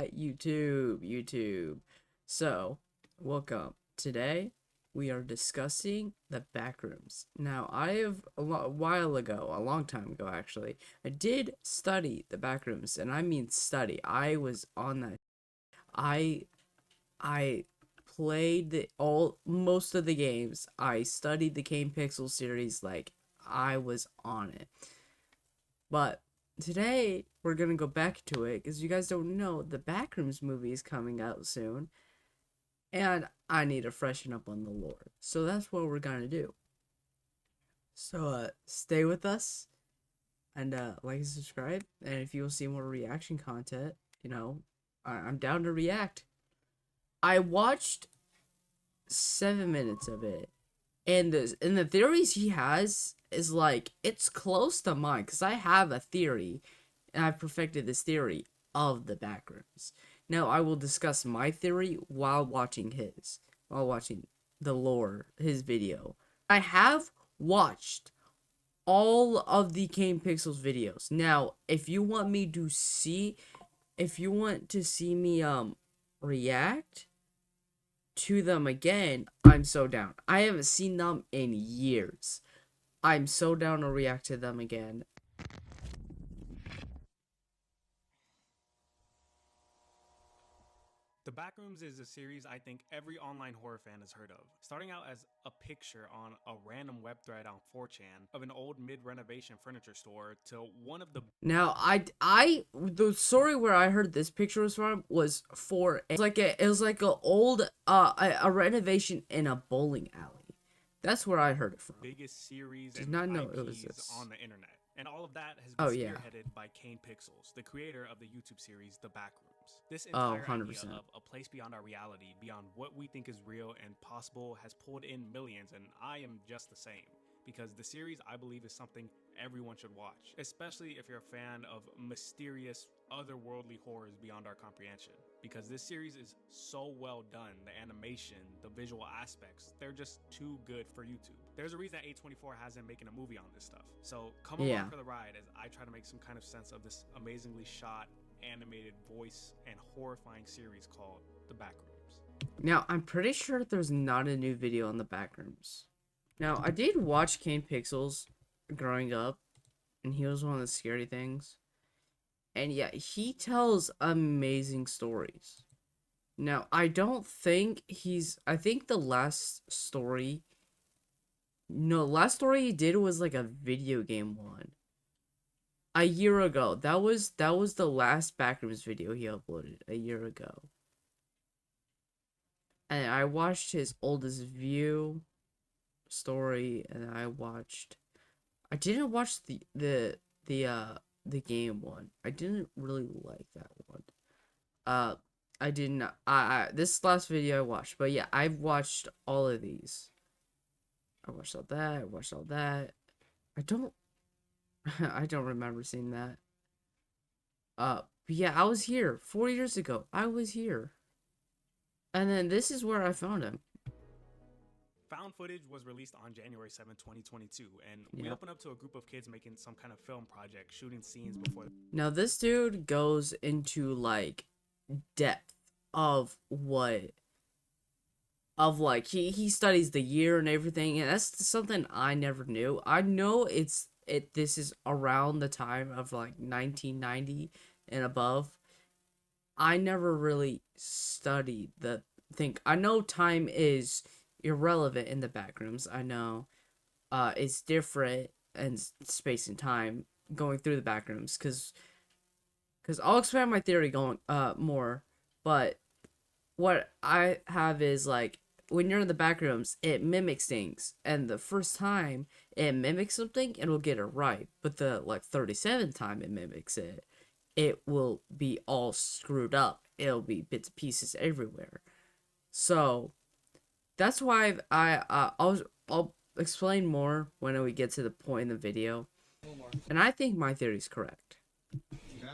What? YouTube. So, welcome. Today, we are discussing the Backrooms. Now, I have a long time ago actually, I did study the Backrooms, and I mean study. I was on that. I I played most of the games. I studied the Kane Pixel series like I was on it. But today we're gonna go back to it because you guys don't know the Backrooms movie is coming out soon, and I need to freshen up on the lore. So that's what we're gonna do. So stay with us and like and subscribe. And if you will see more reaction content, I'm down to react. I watched 7 minutes of it, and the theories he has is like it's close to mine because I have a theory, and I've perfected this theory of the Backrooms. Now I will discuss my theory while watching the lore, his video. I have watched all of the Kane Pixels videos. Now, if you want to see me react to them again, I'm so down. I haven't seen them in years. I'm so down to react to them again. The Backrooms is a series I think every online horror fan has heard of. Starting out as a picture on a random web thread on 4chan of an old mid-renovation furniture store to one of the... Now, the story where I heard this picture was from was it was like a old a renovation in a bowling alley. That's where I heard it from. biggest series Did and not know IPs it was this. on the internet. And all of that has been Oh yeah. spearheaded by Kane Pixels, the creator of the YouTube series The Backrooms. This Oh, entire 100%. idea of a place beyond our reality, beyond what we think is real and possible, has pulled in millions, and I am just the same. Because the series, I believe, is something everyone should watch, especially if you're a fan of mysterious, otherworldly horrors beyond our comprehension. Because this series is so well done, the animation, the visual aspects, they're just too good for YouTube. There's a reason A24 hasn't making a movie on this stuff. So come along for the ride as I try to make some kind of sense of this amazingly shot, animated, voice, and horrifying series called The Backrooms. Now, I'm pretty sure there's not a new video on the Backrooms. Now, I did watch Kane Pixels growing up, and he was one of the scary things. And yeah, he tells amazing stories. Now, I think the last story he did was like a video game one. A year ago. That was the last Backrooms video he uploaded a year ago. And I watched his oldest view story, and I didn't watch the game one. I didn't really like that one. I didn't. This last video I watched, but yeah, I've watched all of these. I watched all that. I watched all that. I don't. I don't remember seeing that. But yeah, I was here 4 years ago. I was here, and then this is where I found him. Found footage was released on January 7, 2022, and we open up to a group of kids making some kind of film project, shooting scenes before... Now, this dude goes into, like, depth of he studies the year and everything, and that's something I never knew. I know this is around the time of, like, 1990 and above. I never really studied the thing. I know time is irrelevant in the Backrooms. I know it's different in space and time going through the Backrooms, because I'll expand my theory going more, but what I have is, like, when you're in the Backrooms, it mimics things, and the first time it mimics something, it'll get it right, but the 37th time it mimics it, it will be all screwed up. It'll be bits and pieces everywhere. So that's why I'll explain more when we get to the point in the video. And I think my theory is correct. Yeah.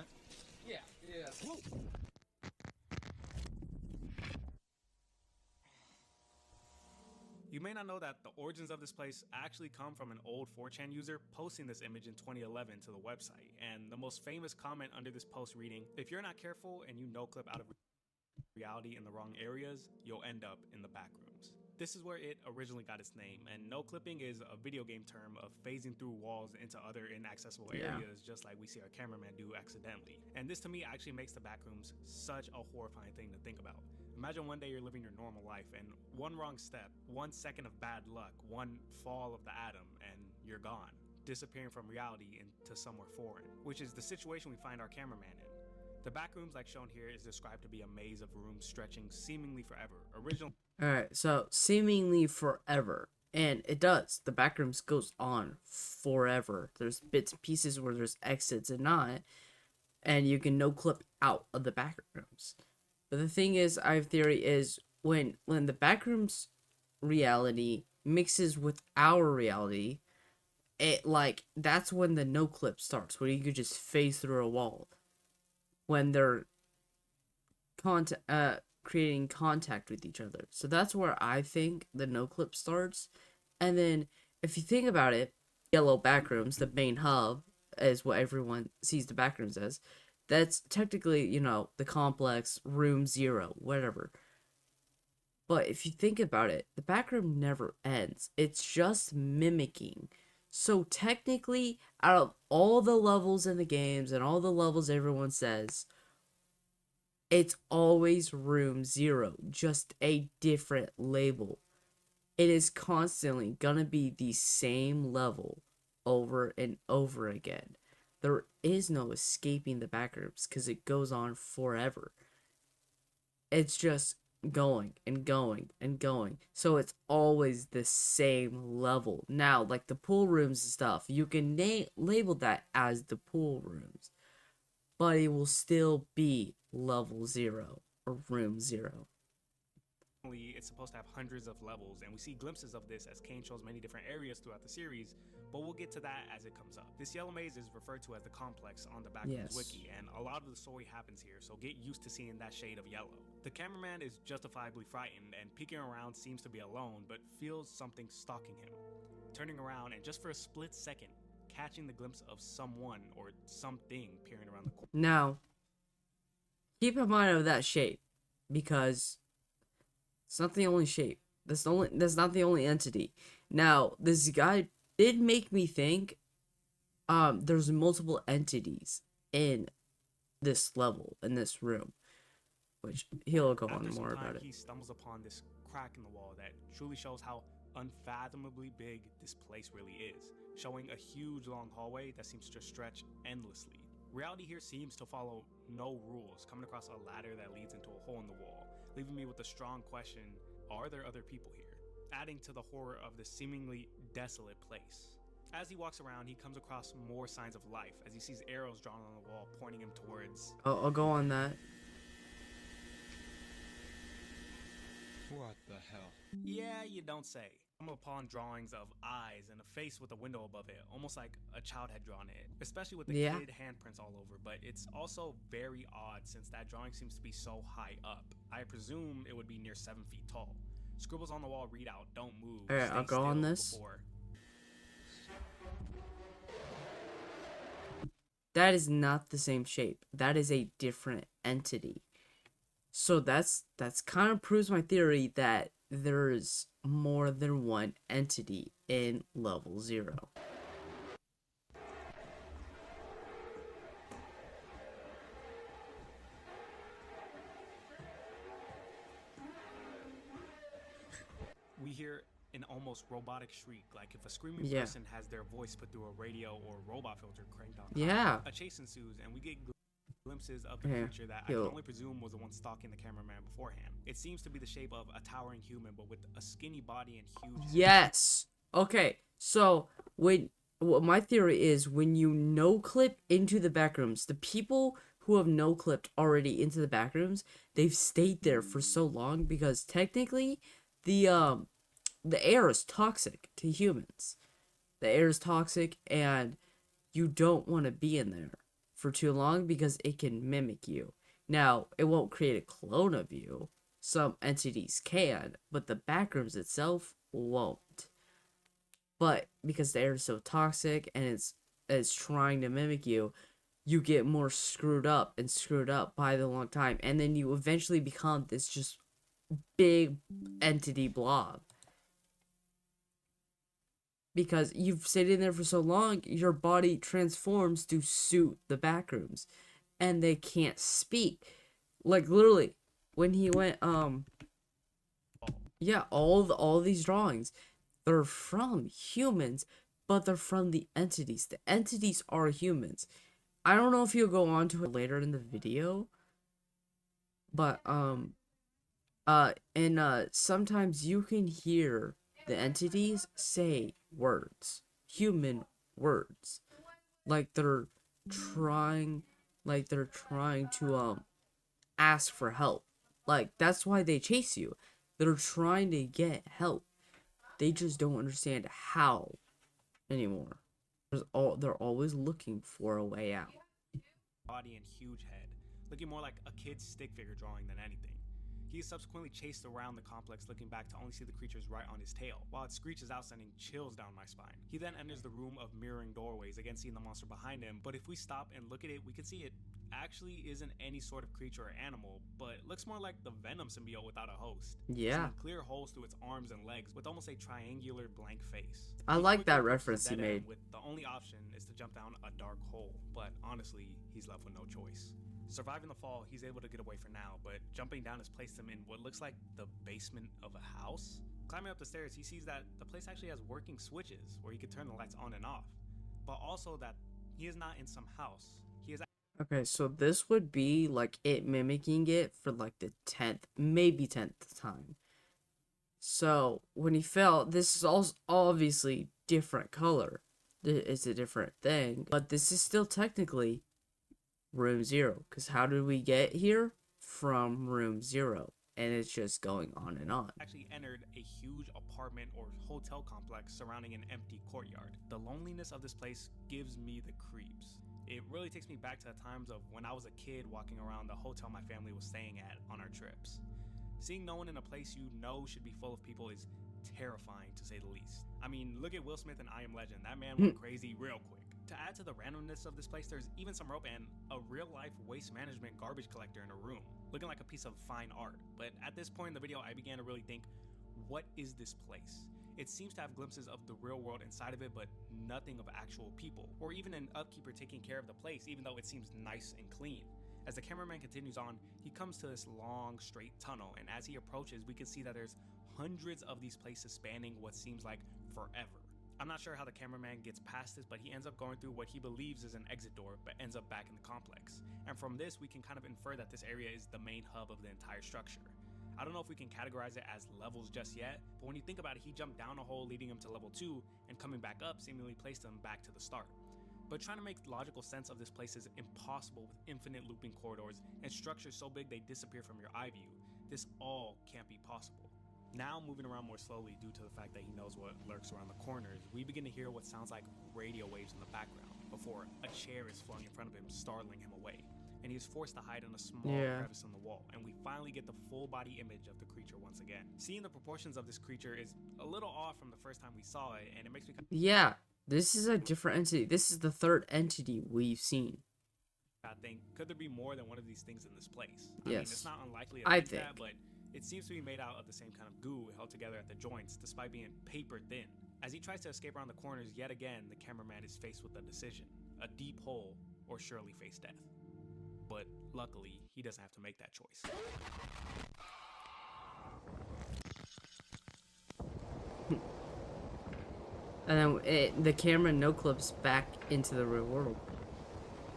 You You may not know that the origins of this place actually come from an old 4chan user posting this image in 2011 to the website, and the most famous comment under this post reading, "If you're not careful and you no-clip out of reality in the wrong areas, you'll end up in the backrooms." This is where it originally got its name, and no clipping is a video game term of phasing through walls into other inaccessible areas, just like we see our cameraman do accidentally. And this to me actually makes the backrooms such a horrifying thing to think about. Imagine one day you're living your normal life, and one wrong step, 1 second of bad luck, one fall of the atom, and you're gone, disappearing from reality into somewhere foreign, which is the situation we find our cameraman in. The backrooms, like shown here, is described to be a maze of rooms stretching seemingly forever. Alright, so seemingly forever. And it does. The backrooms goes on forever. There's bits and pieces where there's exits and not. And you can no clip out of the backrooms. But the thing is, I have theory is when the backrooms reality mixes with our reality, it that's when the no clip starts, where you could just phase through a wall. When they're creating contact with each other. So that's where I think the no clip starts. And then if you think about it, yellow backrooms, the main hub, is what everyone sees the backrooms as. That's technically, the complex, room 0, whatever. But if you think about it, the backroom never ends. It's just mimicking. So technically, out of all the levels in the games and all the levels everyone says, it's always room 0, just a different label. It is constantly gonna be the same level over and over again. There is no escaping the backrooms because it goes on forever. It's just going and going and going. So it's always the same level. Now, like the pool rooms and stuff, you can label that as the pool rooms, but it will still be level 0 or room 0. It's supposed to have hundreds of levels, and we see glimpses of this as Kane shows many different areas throughout the series, but we'll get to that as it comes up. This yellow maze is referred to as the complex on the Backrooms wiki, and a lot of the story happens here, so get used to seeing that shade of yellow. The cameraman is justifiably frightened, and peeking around seems to be alone, but feels something stalking him. Turning around, and just for a split second, catching the glimpse of someone or something peering around the corner. Now, keep in mind of that shape, because it's not the only shape. That's not the only entity. Now, this guy did make me think there's multiple entities in this level, in this room, which he'll go on more about it. He stumbles upon this crack in the wall that truly shows how unfathomably big this place really is, showing a huge long hallway that seems to stretch endlessly. Reality here seems to follow no rules, coming across a ladder that leads into a hole in the wall, leaving me with a strong question: are there other people here? Adding to the horror of this seemingly desolate place. As he walks around, he comes across more signs of life as he sees arrows drawn on the wall pointing him towards... I'll go on that. What the hell? Yeah, you don't say. I come upon drawings of eyes and a face with a window above it, almost like a child had drawn it, especially with the kid handprints all over, but it's also very odd since that drawing seems to be so high up. I presume it would be near 7 feet tall. Scribbles on the wall read out, "Don't move." Alright, I'll go on this. That is not the same shape. That is a different entity. So that's kind of proves my theory that there's more than one entity in level 0. We hear an almost robotic shriek, like if a screaming person has their voice put through a radio or robot filter cranked on high. A chase ensues, and we get glimpses of the creature that I can only presume was the one stalking the cameraman beforehand. It seems to be the shape of a towering human, but with a skinny body and huge... Yes! Okay, so what my theory is, when you no-clip into the backrooms, the people who have no-clipped already into the backrooms, they've stayed there for so long because technically the air is toxic to humans. The air is toxic, and you don't want to be in there for too long because it can mimic you. Now, it won't create a clone of you. Some entities can, but the backrooms itself won't. But because the air is so toxic and it's trying to mimic you, you get more screwed up and screwed up by the long time, and then you eventually become this just big entity blob. Because you've stayed in there for so long, your body transforms to suit the Backrooms, and they can't speak. Like literally, when he went, yeah, all these drawings, they're from humans, but they're from the entities. The entities are humans. I don't know if you'll go on to it later in the video, but and sometimes you can hear the entities say words, human words, like trying they're trying to ask for help. Like that's why they chase you. They're trying to get help. They just don't understand how anymore. They're always looking for a way out. Body and huge head, looking more like a kid's stick figure drawing than anything. He is subsequently chased around the complex, looking back to only see the creature's right on his tail, while it screeches out, sending chills down my spine. He then enters the room of mirroring doorways, again seeing the monster behind him, but if we stop and look at it, we can see it actually isn't any sort of creature or animal, but looks more like the Venom symbiote without a host. Yeah. Seeing clear holes through its arms and legs with almost a triangular blank face. I like that reference he made. With the only option is to jump down a dark hole, but honestly, he's left with no choice. Surviving the fall, he's able to get away for now, but jumping down has placed him in what looks like the basement of a house. Climbing up the stairs, he sees that the place actually has working switches where he could turn the lights on and off, but also that he is not in some house. He is Okay, so this would be like it mimicking it for like the 10th, maybe 10th time. So when he fell, this is also obviously different color. It's a different thing, but this is still technically room 0, because how did we get here? From room 0, and it's just going on and on. Actually entered a huge apartment or hotel complex surrounding an empty courtyard. The loneliness of this place gives me the creeps. It really takes me back to the times of when I was a kid walking around the hotel my family was staying at on our trips. Seeing no one in a place you know should be full of people is terrifying, to say the least. I mean, look at Will Smith in I Am Legend. That man went crazy real quick. To add to the randomness of this place, there's even some rope and a real-life waste management garbage collector in a room, looking like a piece of fine art. But at this point in the video, I began to really think, what is this place? It seems to have glimpses of the real world inside of it, but nothing of actual people, or even an upkeeper taking care of the place, even though it seems nice and clean. As the cameraman continues on, he comes to this long, straight tunnel, and as he approaches, we can see that there's hundreds of these places spanning what seems like forever. I'm not sure how the cameraman gets past this, but he ends up going through what he believes is an exit door, but ends up back in the complex. And from this, we can kind of infer that this area is the main hub of the entire structure. I don't know if we can categorize it as levels just yet, but when you think about it, he jumped down a hole leading him to level 2, and coming back up seemingly placed him back to the start. But trying to make logical sense of this place is impossible with infinite looping corridors and structures so big they disappear from your eye view. This all can't be possible. Now, moving around more slowly due to the fact that he knows what lurks around the corners, we begin to hear what sounds like radio waves in the background before a chair is flung in front of him, startling him away. And he is forced to hide in a small crevice in the wall, and we finally get the full body image of the creature once again. Seeing the proportions of this creature is a little off from the first time we saw it, and it makes me Yeah, this is a different entity. This is the third entity we've seen. I think, could there be more than one of these things in this place? Yes. I mean, it's not unlikely to think that, but it seems to be made out of the same kind of goo held together at the joints, despite being paper thin. As he tries to escape around the corners, yet again, the cameraman is faced with a decision: a deep hole or surely face death. But luckily, he doesn't have to make that choice. And then the camera no clips back into the real world,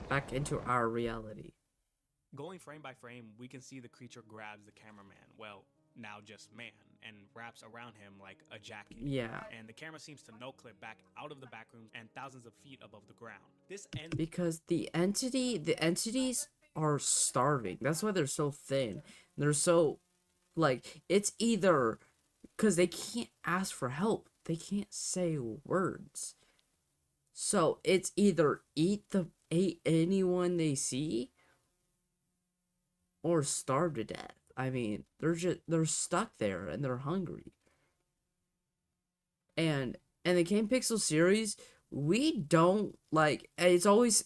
back into our reality. Going frame by frame, we can see the creature grabs the cameraman, well, now just man, and wraps around him like a jacket. Yeah. And the camera seems to no clip back out of the back rooms and thousands of feet above the ground. This ends because the entities are starving. That's why they're so thin. They're so, like, it's either because they can't ask for help. They can't say words. So it's either eat anyone they see or starve to death. I mean, they're stuck there and they're hungry. And the Kane Pixel series, we don't like it's always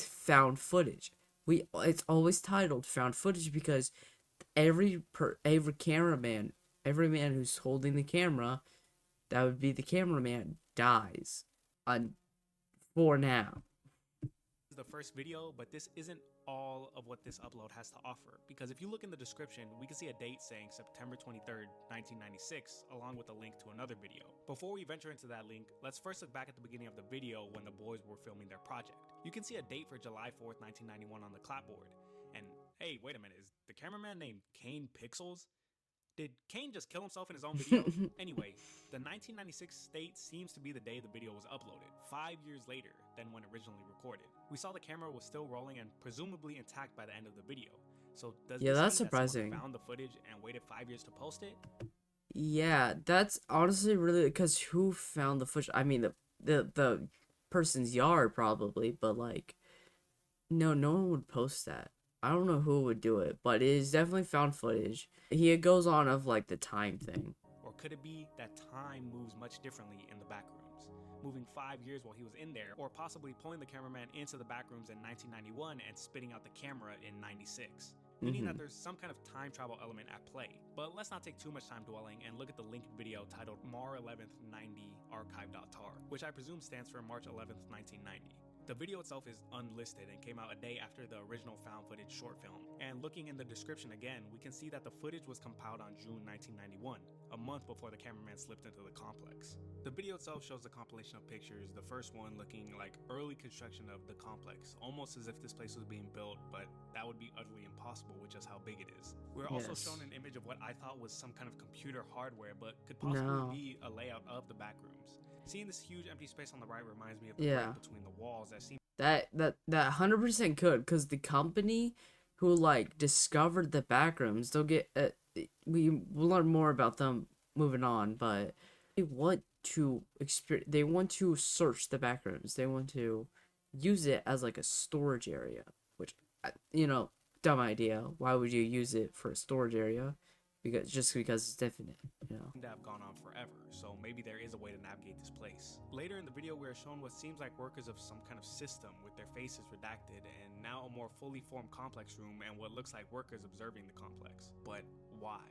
found footage. It's always titled found footage because every cameraman, every man who's holding the camera, that would be the cameraman, dies on for now. The first video, but this isn't all of what this upload has to offer, because if you look in the description, we can see a date saying September 23rd, 1996, along with a link to another video. Before we venture into that link, let's first look back at the beginning of the video when the boys were filming their project. You can see a date for July 4th, 1991 on the clapboard. And hey, wait a minute, is the cameraman named Kane Pixels? Did Kane just kill himself in his own video? Anyway, the 1996 date seems to be the day the video was uploaded, 5 years later than when originally recorded. We saw the camera was still rolling and presumably intact by the end of the video. So does Yeah, this that's mean that someone surprising. found the footage and waited 5 years to post it? Yeah, that's honestly really because who found the footage? I mean, the person's yard probably, but like, no one would post that. I don't know who would do it, but it is definitely found footage. He goes on of like the time thing. Or could it be that time moves much differently in the back rooms, moving 5 years while he was in there, or possibly pulling the cameraman into the back rooms in 1991 and spitting out the camera in 96? Meaning that there's some kind of time travel element at play. But let's not take too much time dwelling and look at the linked video titled Mar 11th 90 archive.tar, which I presume stands for March 11th, 1990. The video itself is unlisted and came out a day after the original found footage short film. And looking in the description again, we can see that the footage was compiled on June 1991, a month before the cameraman slipped into the complex. The video itself shows a compilation of pictures, the first one looking like early construction of the complex, almost as if this place was being built, but that would be utterly impossible with just how big it is. We're also shown an image of what I thought was some kind of computer hardware, but could possibly be a layout of the back rooms. Seeing this huge empty space on the right reminds me of the break between the walls that seems that 100% could, because the company who like discovered the backrooms, they'll get we will learn more about them moving on, but they want to they want to search the backrooms. They want to use it as like a storage area, which dumb idea. Why would you use it for a storage area? Because it's definite, to have gone on forever, so maybe there is a way to navigate this place. Later in the video, we are shown what seems like workers of some kind of system with their faces redacted, and now a more fully formed complex room and what looks like workers observing the complex. But why?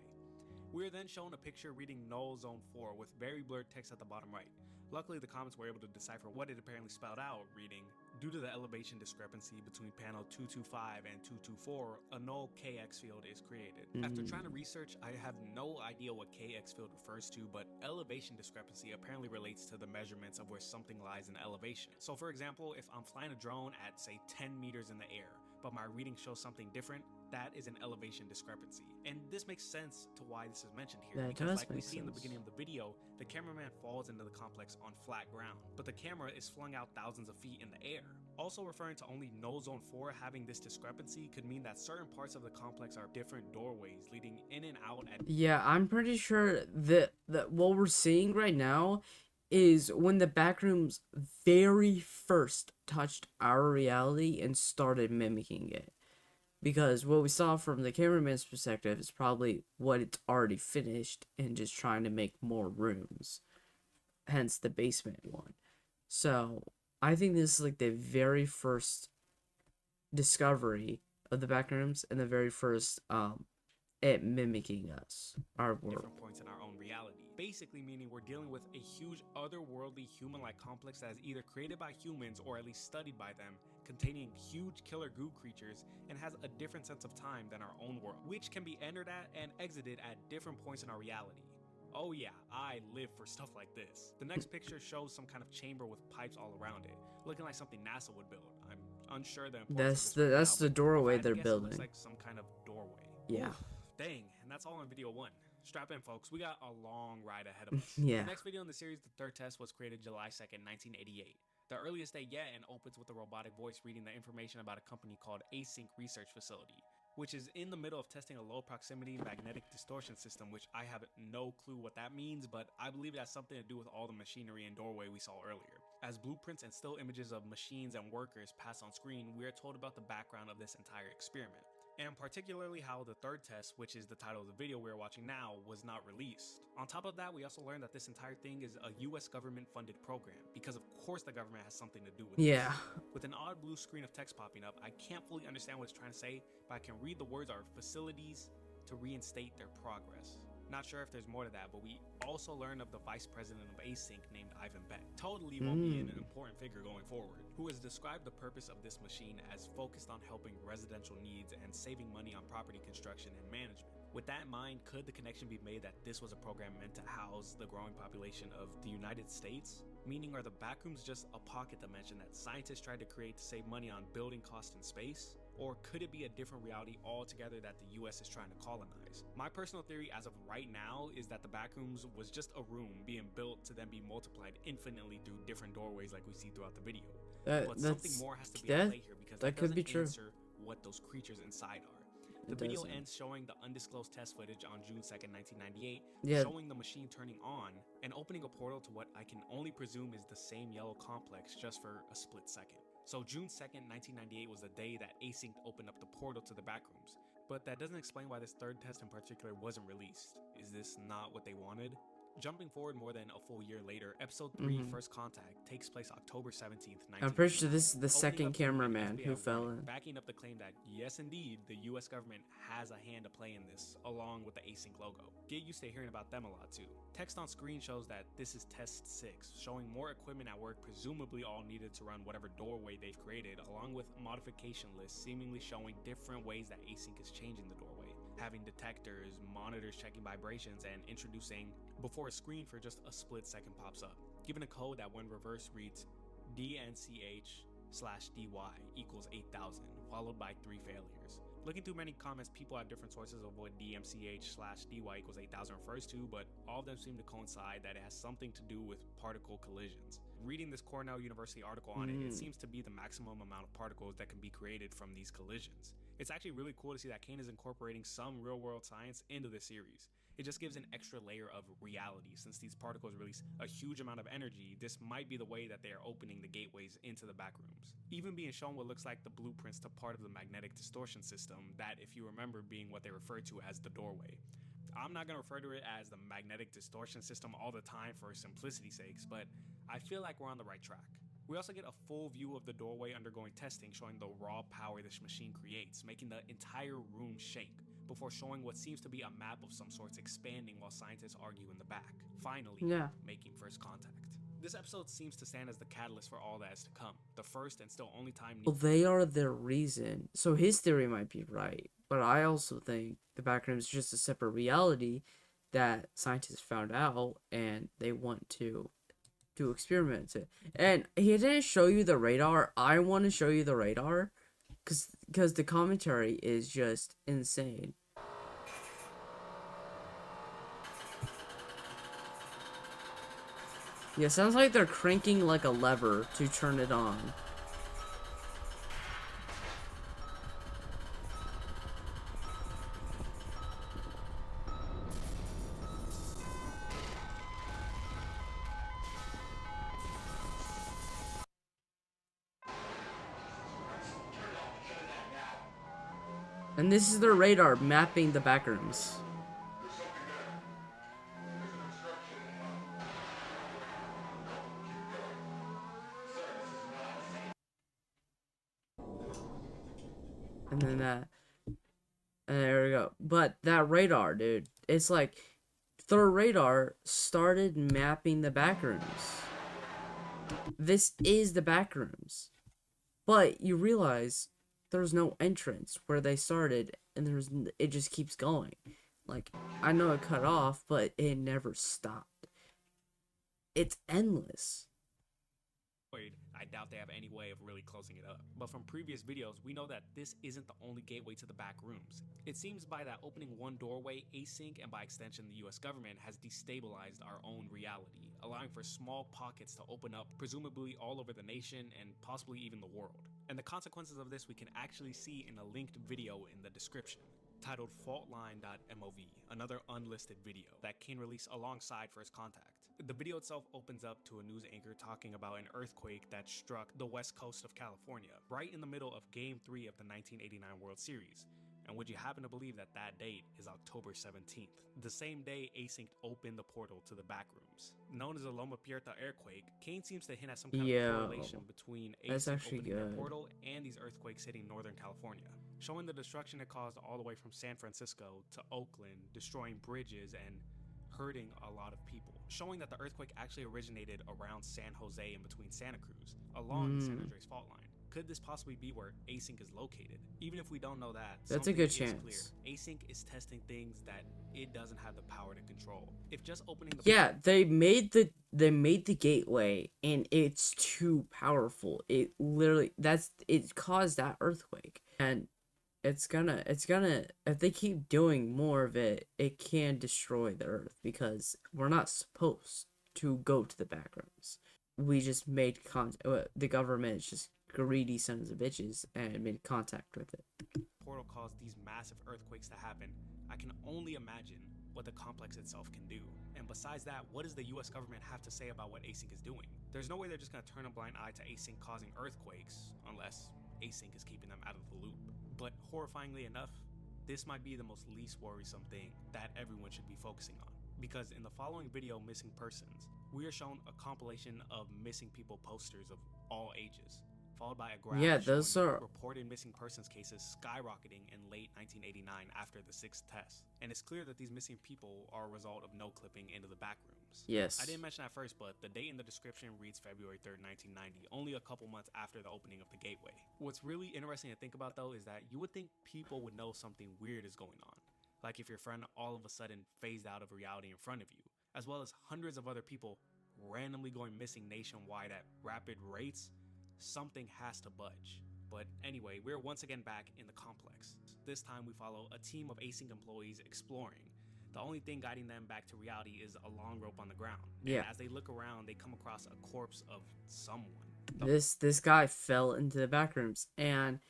We are then shown a picture reading Null Zone 4 with very blurred text at the bottom right. Luckily, the comments were able to decipher what it apparently spelled out, reading, "Due to the elevation discrepancy between panel 225 and 224, a null KX field is created." After trying to research, I have no idea what KX field refers to, but elevation discrepancy apparently relates to the measurements of where something lies in elevation. So for example, if I'm flying a drone at say 10 meters in the air, but my reading shows something different, that is an elevation discrepancy. And this makes sense to why this is mentioned here, because like we see in the beginning of the video, the cameraman falls into the complex on flat ground, but the camera is flung out thousands of feet in the air. Also referring to only Null Zone 4 having this discrepancy could mean that certain parts of the complex are different doorways leading in and out at... Yeah, I'm pretty sure that what we're seeing right now is when the backrooms very first touched our reality and started mimicking it. Because what we saw from the cameraman's perspective is probably what it's already finished and just trying to make more rooms. Hence the basement one. So I think this is like the very first discovery of the backrooms and the very first it mimicking us, our world. Different points in our own reality. Basically meaning we're dealing with a huge otherworldly human-like complex that is either created by humans or at least studied by them, containing huge killer goo creatures and has a different sense of time than our own world, which can be entered at and exited at different points in our reality. Oh yeah, I live for stuff like this. The next picture shows some kind of chamber with pipes all around it, looking like something NASA would build. I'm unsure the importance of this That's the doorway they're building. It looks like some kind of doorway. Yeah. Oof, dang, and that's all in video 1. Strap in, folks. We got a long ride ahead of us. Yeah. The next video in the series, the third test, was created July 2nd, 1988. The earliest day yet, and opens with a robotic voice reading the information about a company called Async Research Facility, which is in the middle of testing a low proximity magnetic distortion system, which I have no clue what that means, but I believe it has something to do with all the machinery and doorway we saw earlier. As blueprints and still images of machines and workers pass on screen, we are told about the background of this entire experiment. and particularly how the third test, which is the title of the video we're watching now, was not released. On top of that, we also learned that this entire thing is a US government funded program, because of course the government has something to do with Yeah. this. With an odd blue screen of text popping up, I can't fully understand what it's trying to say, but I can read the words are facilities to reinstate their progress. Not sure if there's more to that, but we also learn of the vice president of Async named Ivan Beck. Totally won't be an important figure going forward, who has described the purpose of this machine as focused on helping residential needs and saving money on property construction and management. With that in mind, could the connection be made that this was a program meant to house the growing population of the United States? Meaning, are the Backrooms just a pocket dimension that scientists tried to create to save money on building costs in space? Or could it be a different reality altogether that the US is trying to colonize? My personal theory as of right now is that the Backrooms was just a room being built to then be multiplied infinitely through different doorways like we see throughout the video. But something more has to be at play here, because that could be doesn't true. answer what those creatures inside are. The video ends showing the undisclosed test footage on June 2nd, 1998, showing the machine turning on and opening a portal to what I can only presume is the same yellow complex, just for a split second. So June 2nd, 1998 was the day that Async opened up the portal to the Backrooms, but that doesn't explain why this third test in particular wasn't released. Is this not what they wanted? Jumping forward more than a full year later, episode 3, First Contact, takes place October 17th, 1999. I'm pretty sure this is the Opening second up to an cameraman FBI who fell warning, in. backing up the claim that yes indeed, the US government has a hand to play in this, along with the Async logo. Get used to hearing about them a lot too. Text on screen shows that this is test 6, showing more equipment at work, presumably all needed to run whatever doorway they've created, along with modification lists seemingly showing different ways that Async is changing the doorway, having detectors, monitors checking vibrations, and introducing before a screen for just a split second pops up, given a code that when reversed reads DNCH/DY equals 8000, followed by 3 failures. Looking through many comments, people at different sources of what DMCH/DY equals 8000 refers to, but all of them seem to coincide that it has something to do with particle collisions. Reading this Cornell University article on it, it seems to be the maximum amount of particles that can be created from these collisions. It's actually really cool to see that Kane is incorporating some real-world science into this series. It just gives an extra layer of reality. Since these particles release a huge amount of energy, this might be the way that they are opening the gateways into the Backrooms. Even being shown what looks like the blueprints to part of the magnetic distortion system, that, if you remember, being what they refer to as the doorway. I'm not going to refer to it as the magnetic distortion system all the time for simplicity's sakes, but I feel like we're on the right track. We also get a full view of the doorway undergoing testing, showing the raw power this machine creates, making the entire room shake, before showing what seems to be a map of some sorts expanding while scientists argue in the back, finally making first contact. This episode seems to stand as the catalyst for all that is to come, the first and still only time. Well, they are the reason. So his theory might be right, but I also think the Backrooms is just a separate reality that scientists found out and they want to do experiments. And he didn't show you the radar. I want to show you the radar because the commentary is just insane. Yeah, sounds like they're cranking like a lever to turn it on. And this is their radar mapping the Backrooms. And then and there we go. But that radar, dude, it's like their radar started mapping the Backrooms. This is the Backrooms. But you realize there's no entrance where they started, and it just keeps going. Like, I know it cut off, but it never stopped. It's endless. I doubt they have any way of really closing it up. But from previous videos, we know that this isn't the only gateway to the Backrooms. It seems by that opening one doorway, Async, and by extension the US government, has destabilized our own reality, allowing for small pockets to open up, presumably all over the nation and possibly even the world. And the consequences of this we can actually see in a linked video in the description, titled faultline.mov, another unlisted video that Kane released alongside First Contact. The video itself opens up to a news anchor talking about an earthquake that struck the west coast of California, right in the middle of Game 3 of the 1989 World Series, And would you happen to believe that that date is October 17th? The same day Async opened the portal to the Backrooms. Known as the Loma Prieta earthquake, Kane seems to hint at some kind of correlation between that's Async actually opening their good. portal and these earthquakes hitting Northern California, showing the destruction it caused all the way from San Francisco to Oakland, destroying bridges and hurting a lot of people, showing that the earthquake actually originated around San Jose and between Santa Cruz, along the San Andreas fault line. Could this possibly be where Async is located? Even if we don't know that, That's a good is chance. clear. Async is testing things that it doesn't have the power to control. If just opening the they made the gateway and it's too powerful. It literally it caused that earthquake. And it's gonna if they keep doing more of it, it can destroy the earth because we're not supposed to go to the Backrooms. We just made the government is just greedy sons of bitches and made contact with it. portal caused these massive earthquakes to happen, I can only imagine what the complex itself can do. And besides that, what does the US government have to say about what Async is doing? There's no way they're just gonna turn a blind eye to Async causing earthquakes, unless Async is keeping them out of the loop. But horrifyingly enough, this might be the most least worrisome thing that everyone should be focusing on. Because in the following video, Missing Persons, we are shown a compilation of missing people posters of all ages, followed by a graph showing reported missing persons cases skyrocketing in late 1989 after the 6th test. And it's clear that these missing people are a result of no clipping into the Backrooms. Yes. I didn't mention that first, but the date in the description reads February 3rd, 1990, only a couple months after the opening of the gateway. What's really interesting to think about though is that you would think people would know something weird is going on. Like if your friend all of a sudden phased out of reality in front of you, as well as hundreds of other people randomly going missing nationwide at rapid rates. Something has to budge. But anyway, we're once again back in the complex. This time we follow a team of Async employees exploring. The only thing guiding them back to reality is a long rope on the ground. Yeah. And as they look around, they come across a corpse of someone. This guy fell into the Backrooms, and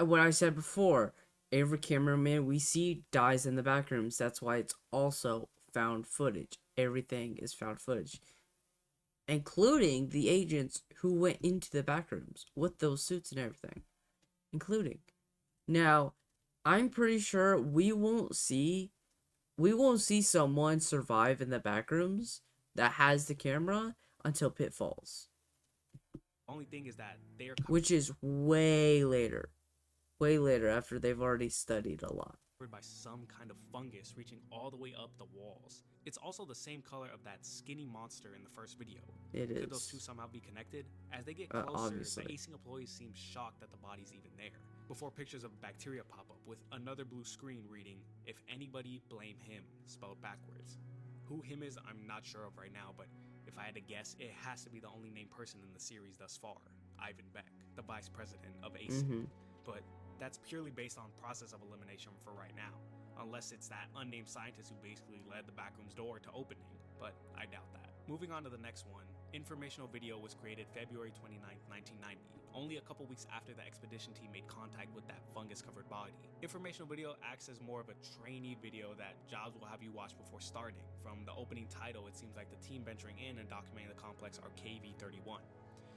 what I said before, every cameraman we see dies in the Backrooms. That's why it's also found footage. Everything is found footage, including the agents who went into the Backrooms with those suits and everything, including. Now, I'm pretty sure we won't see someone survive in the Backrooms that has the camera until Pitfalls. Only thing is that which is way later after they've already studied a lot. By some kind of fungus reaching all the way up the walls. It's also the same color of that skinny monster in the first video. Could those two somehow be connected? As they get closer, obviously. The Async employees seem shocked that the body's even there, before pictures of bacteria pop up with another blue screen reading, "If anybody, blame him," spelled backwards. Who him is, I'm not sure of right now, but if I had to guess, it has to be the only named person in the series thus far, Ivan Beck, the vice president of Async. But that's purely based on process of elimination for right now, unless it's that unnamed scientist who basically led the Backrooms door to opening, but I doubt that. Moving on to the next one, informational video was created February 29th, 1990, only a couple weeks after the expedition team made contact with that fungus-covered body. Informational video acts as more of a trainee video that jobs will have you watch before starting. From the opening title, it seems like the team venturing in and documenting the complex are KV-31.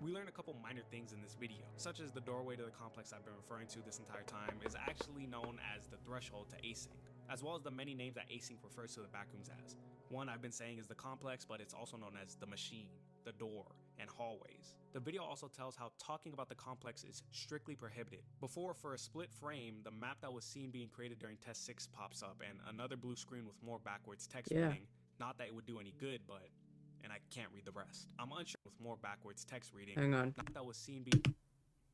We learn a couple minor things in this video, such as the doorway to the complex I've been referring to this entire time is actually known as the threshold to Async, as well as the many names that Async refers to the Backrooms as. One I've been saying is the complex, but it's also known as the machine, the door, and hallways. The video also tells how talking about the complex is strictly prohibited. Before, for a split frame, the map that was seen being created during Test 6 pops up, and another blue screen with more backwards text reading. Not that it would do any good, but... and I can't read the rest. I'm unsure with more backwards text reading. Hang on. That was seen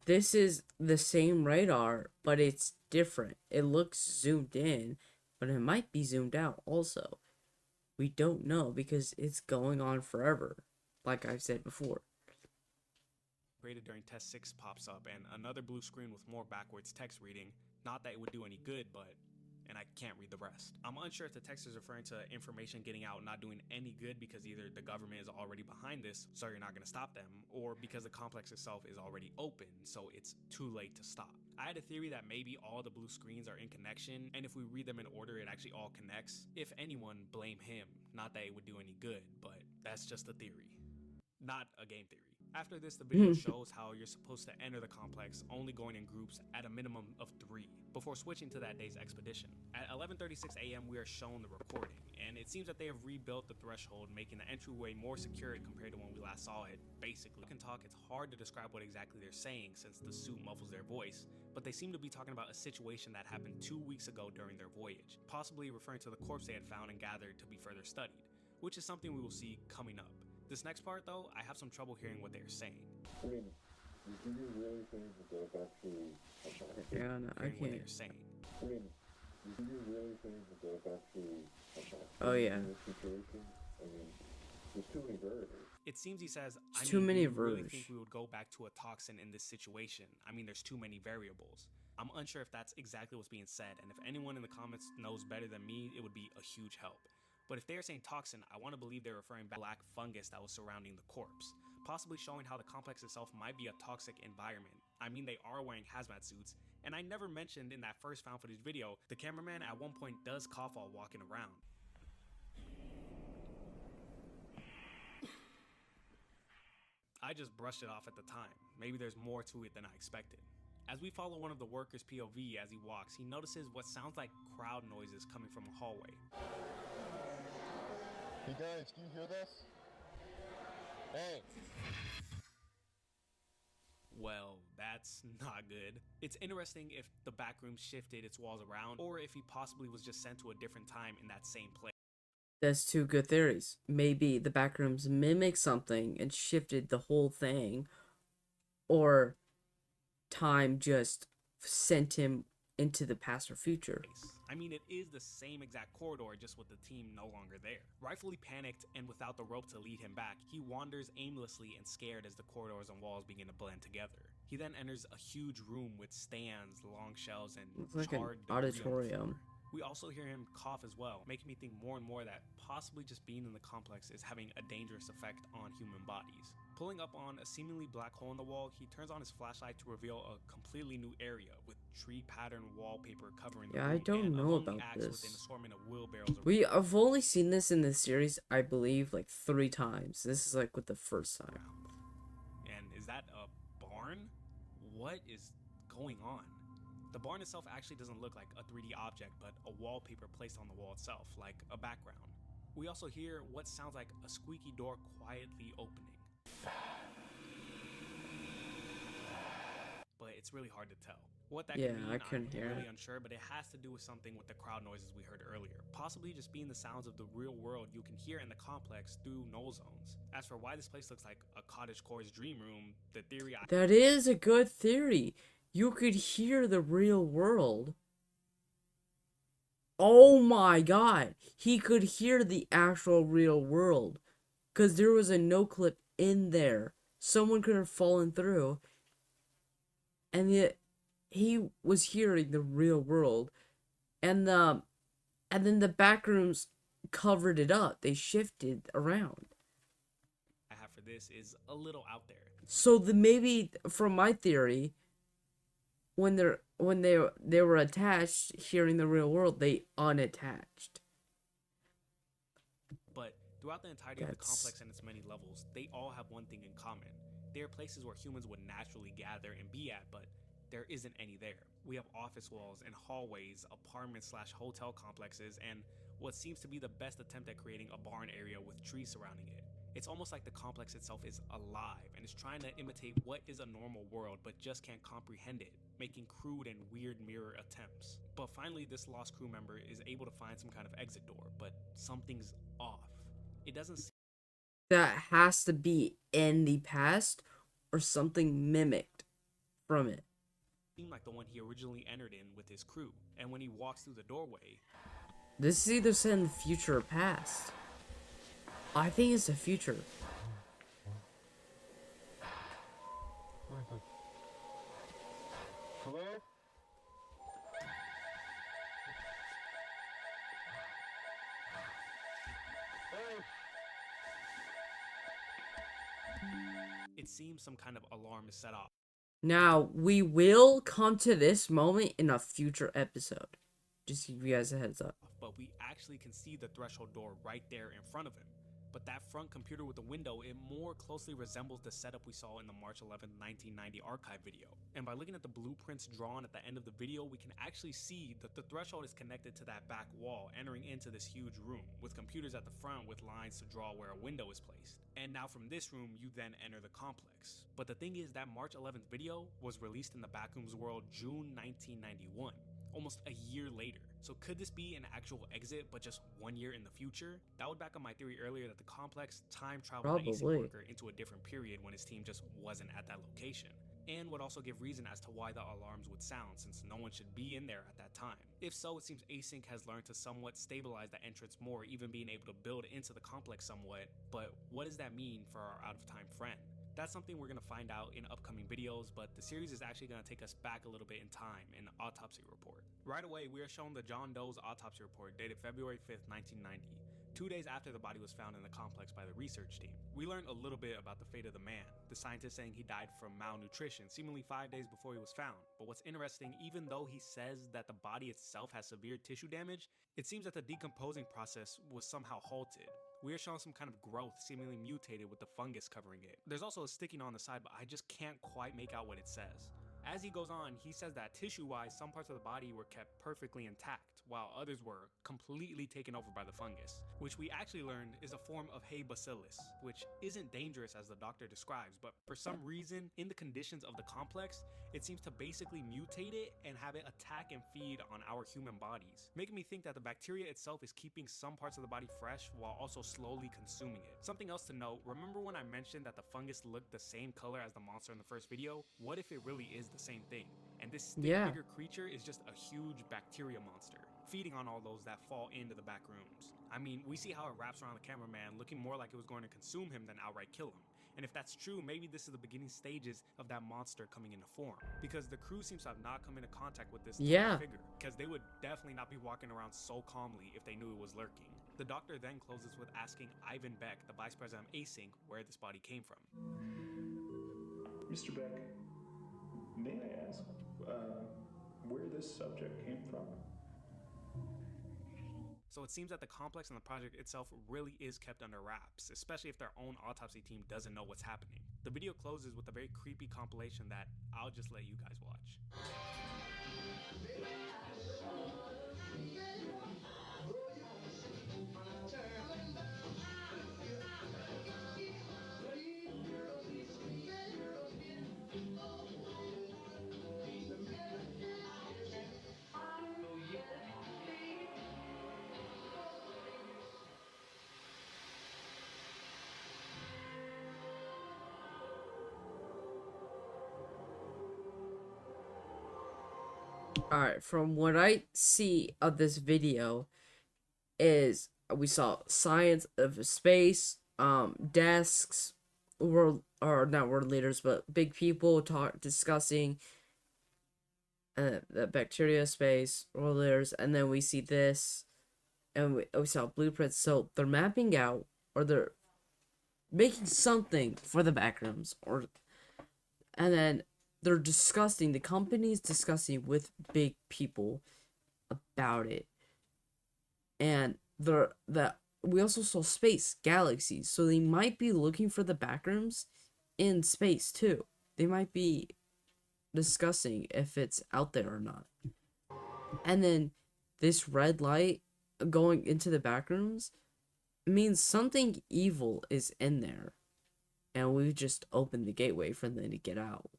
This is the same radar, but it's different. It looks zoomed in, but it might be zoomed out also. We don't know because it's going on forever, like I've said before. Created during Test 6 pops up, and another blue screen with more backwards text reading. Not that it would do any good, but... and I can't read the rest. I'm unsure if the text is referring to information getting out not doing any good because either the government is already behind this, so you're not going to stop them, or because the complex itself is already open, so it's too late to stop. I had a theory that maybe all the blue screens are in connection, and if we read them in order, it actually all connects. If anyone, blame him. Not that it would do any good, but that's just a theory. Not a game theory. After this, the video shows how you're supposed to enter the complex, only going in groups at a minimum of 3, before switching to that day's expedition. At 11:36 a.m., we are shown the recording, and it seems that they have rebuilt the threshold, making the entryway more secure compared to when we last saw it. Basically, can talk, it's hard to describe what exactly they're saying since the suit muffles their voice, but they seem to be talking about a situation that happened 2 weeks ago during their voyage, possibly referring to the corpse they had found and gathered to be further studied, which is something we will see coming up. This next part, though, I have some trouble hearing what they are saying. I mean, do you really think that that's actually a toxic? Yeah, no, I Hearing what can't. they're saying. I mean, do you really think that that's actually a toxic Oh, yeah. in this situation? I mean, there's too many variables. It seems he says, It's too many do you really verge. think we would go back to a toxin in this situation? I mean, there's too many variables. I'm unsure if that's exactly what's being said, and if anyone in the comments knows better than me, it would be a huge help. But if they're saying toxin, I want to believe they're referring back to the black fungus that was surrounding the corpse, possibly showing how the complex itself might be a toxic environment. I mean, they are wearing hazmat suits, and I never mentioned in that first found footage video, the cameraman at one point does cough while walking around. I just brushed it off at the time. Maybe there's more to it than I expected. As we follow one of the workers' POV as he walks, he notices what sounds like crowd noises coming from a hallway. Hey guys, can you hear this? Hey! Well, that's not good. It's interesting if the backroom shifted its walls around, or if he possibly was just sent to a different time in that same place. That's 2 good theories. Maybe the Backrooms mimicked something and shifted the whole thing, or time just sent him into the past or future. I mean, it is the same exact corridor, just with the team no longer there. Rightfully panicked and without the rope to lead him back, he wanders aimlessly and scared as the corridors and walls begin to blend together. He then enters a huge room with stands, long shelves, and It's like an charred debris on the auditorium. floor. We also hear him cough as well, making me think more and more that possibly just being in the complex is having a dangerous effect on human bodies. Pulling up on a seemingly black hole in the wall, he turns on his flashlight to reveal a completely new area with tree pattern wallpaper covering the Yeah, I room don't and a know lonely about axe with an this. assortment of wheelbarrows. I've only seen this in the series, I believe, like 3 times. This is like with the first time. And is that a barn? What is going on? The barn itself actually doesn't look like a 3D object, but a wallpaper placed on the wall itself, like a background. We also hear what sounds like a squeaky door quietly opening. But it's really hard to tell. What that could mean, I couldn't I'm hear really it. unsure, but it has to do with something with the crowd noises we heard earlier. Possibly just being the sounds of the real world you can hear in the complex through null zones. As for why this place looks like a cottagecore's dream room, the theory I That is a good theory. You could hear the real world. Oh my god. He could hear the actual real world. Because there was a no clip in there. Someone could have fallen through. And yet he was hearing the real world. And then the Backrooms covered it up. They shifted around. have for this is a little out there. So maybe from my theory, when they were attached, hearing the real world, they unattached. But throughout the entirety of the That's- complex and its many levels, they all have one thing in common. They are places where humans would naturally gather and be at, but there isn't any there. We have office walls and hallways, apartment/hotel complexes, and what seems to be the best attempt at creating a barn area with trees surrounding it. It's almost like the complex itself is alive and is trying to imitate what is a normal world but just can't comprehend it, making crude and weird mirror attempts. But finally, this lost crew member is able to find some kind of exit door, but something's off. It doesn't seem That has to be in the past or something mimicked from it. like the one he originally entered in with his crew, and when he walks through the doorway, This is either set in the future or past. I think it's the future. Hello? Hey! it seems some kind of alarm is set off. Now, we will come to this moment in a future episode. Just to give you guys a heads up. But we actually can see the threshold door right there in front of him. but that front computer with the window, it more closely resembles the setup we saw in the March 11, 1990 archive video. And by looking at the blueprints drawn at the end of the video, we can actually see that the threshold is connected to that back wall, entering into this huge room, with computers at the front with lines to draw where a window is placed. And now from this room, you then enter the complex. But the thing is that March 11th video was released in the Backrooms world June 1991. Almost a year later. So could this be an actual exit, but just 1 year in the future? That would back up my theory earlier that the complex time traveled the async Probably. worker into a different period when his team just wasn't at that location. And would also give reason as to why the alarms would sound, since no one should be in there at that time. If so, it seems Async has learned to somewhat stabilize the entrance more, even being able to build into the complex somewhat, but what does that mean for our out-of-time friend? That's something we're going to find out in upcoming videos, but the series is actually going to take us back a little bit in time in the autopsy report. Right away, we are shown the John Doe's autopsy report dated February 5th, 1990. 2 days after the body was found in the complex by the research team. We learned a little bit about the fate of the man, the scientist saying he died from malnutrition, seemingly 5 days before he was found. But what's interesting, even though he says that the body itself has severe tissue damage, it seems that the decomposing process was somehow halted. We are showing some kind of growth seemingly mutated with the fungus covering it. There's also a sticking on the side, but I just can't quite make out what it says. As he goes on, he says that tissue-wise, some parts of the body were kept perfectly intact, while others were completely taken over by the fungus, which we actually learned is a form of hay bacillus, which isn't dangerous as the doctor describes, but for some reason, in the conditions of the complex, it seems to basically mutate it and have it attack and feed on our human bodies, making me think that the bacteria itself is keeping some parts of the body fresh while also slowly consuming it. Something else to note, remember when I mentioned that the fungus looked the same color as the monster in the first video? What if it really is the same thing? And this stick-figure creature is just a huge bacteria monster, feeding on all those that fall into the back rooms. I mean, we see how it wraps around the cameraman, looking more like it was going to consume him than outright kill him. And if that's true, maybe this is the beginning stages of that monster coming into form. Because the crew seems to have not come into contact with this figure, because they would definitely not be walking around so calmly if they knew it was lurking. The doctor then closes with asking Ivan Beck, the vice president of Async, where this body came from. Mr. Beck, may I ask where this subject came from? So it seems that the complex and the project itself really is kept under wraps, especially if their own autopsy team doesn't know what's happening. The video closes with a very creepy compilation that I'll just let you guys watch. Alright, from what I see of this video is we saw science of space, desks, world, or not world leaders, but big people discussing the bacteria space, world leaders, and then we see this, and we saw blueprints. So they're mapping out, or they're making something for the backrooms, and then they're discussing, the company's discussing with big people about it. And we also saw space, galaxies, so they might be looking for the backrooms in space too. They might be discussing if it's out there or not. And then this red light going into the backrooms means something evil is in there, and we've just opened the gateway for them to get out.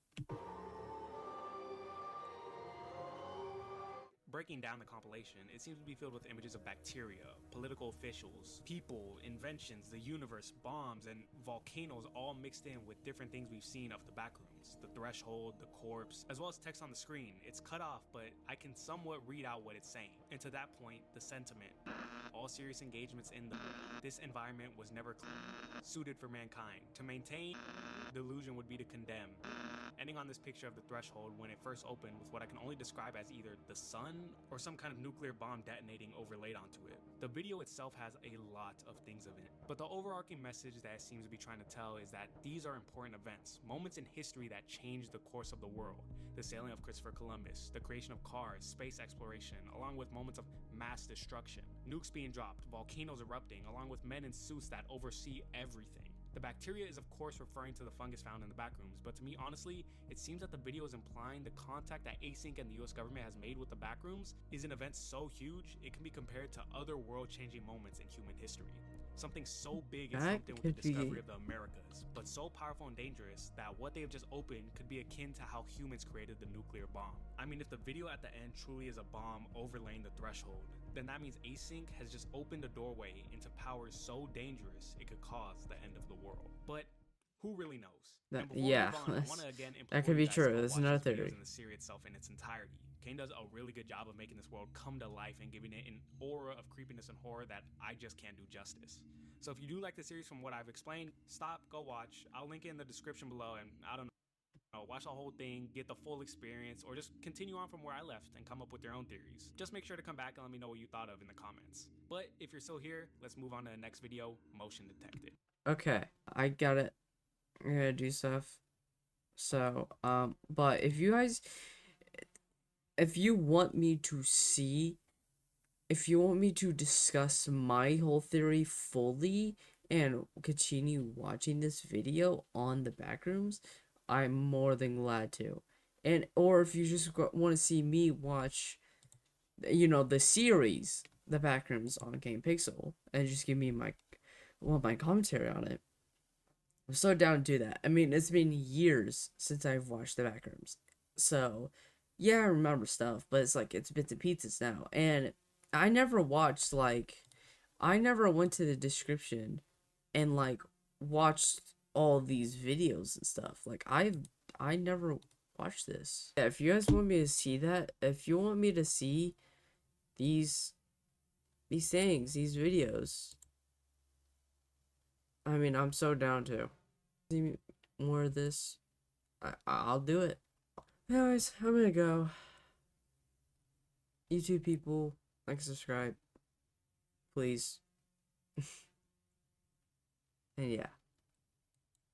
Breaking down the compilation, it seems to be filled with images of bacteria, political officials, people, inventions, the universe, bombs, and volcanoes all mixed in with different things we've seen of the backrooms. The threshold, the corpse, as well as text on the screen. It's cut off, but I can somewhat read out what it's saying. And to that point, the sentiment. All serious engagements in this environment was never suited for mankind. To maintain, delusion would be to condemn. Ending on this picture of the threshold when it first opened with what I can only describe as either the sun or some kind of nuclear bomb detonating overlaid onto it. The video itself has a lot of things in it, but the overarching message that it seems to be trying to tell is that these are important events, moments in history that changed the course of the world. The sailing of Christopher Columbus, the creation of cars, space exploration, along with moments of mass destruction, nukes being dropped, volcanoes erupting, along with men in suits that oversee everything. The bacteria is of course referring to the fungus found in the backrooms, but to me honestly, it seems that the video is implying the contact that Async and the US government has made with the backrooms is an event so huge, it can be compared to other world-changing moments in human history. Something so big and That something with the could be- discovery of the Americas, but so powerful and dangerous that what they have just opened could be akin to how humans created the nuclear bomb. I mean, if the video at the end truly is a bomb overlaying the threshold, then that means Async has just opened a doorway into powers so dangerous it could cause the end of the world. But who really knows? That- And before yeah, we move on, I that's- want to again that implore could you be guys to true. go That's watch another these videos theory. and the series itself in its entirety. Kane does a really good job of making this world come to life and giving it an aura of creepiness and horror that I just can't do justice. So if you do like the series from what I've explained, stop, go watch. I'll link it in the description below, and I don't know, watch the whole thing, get the full experience, or just continue on from where I left and come up with your own theories. Just make sure to come back and let me know what you thought of in the comments. But if you're still here, let's move on to the next video, Motion Detected. Okay, I got it. I gotta do stuff. So, but if you guys, if you want me to see, if you want me to discuss my whole theory fully and continue watching this video on the backrooms, I'm more than glad to. And, or if you just want to see me watch, you know, the series, the backrooms on Game Pixel, and just give me my, well, my commentary on it, I'm so down to do that. I mean, it's been years since I've watched the Backrooms. So, yeah, I remember stuff, but it's like, it's bits and pieces now. And I never watched, like, I never went to the description and, like, watched all these videos and stuff. Like, I never watched this. Yeah, if you guys want me to see that, if you want me to see these things, these videos, I mean, I'm so down to see more of this. I'll do it. Anyways, I'm gonna go. YouTube people, like, subscribe, please. And yeah.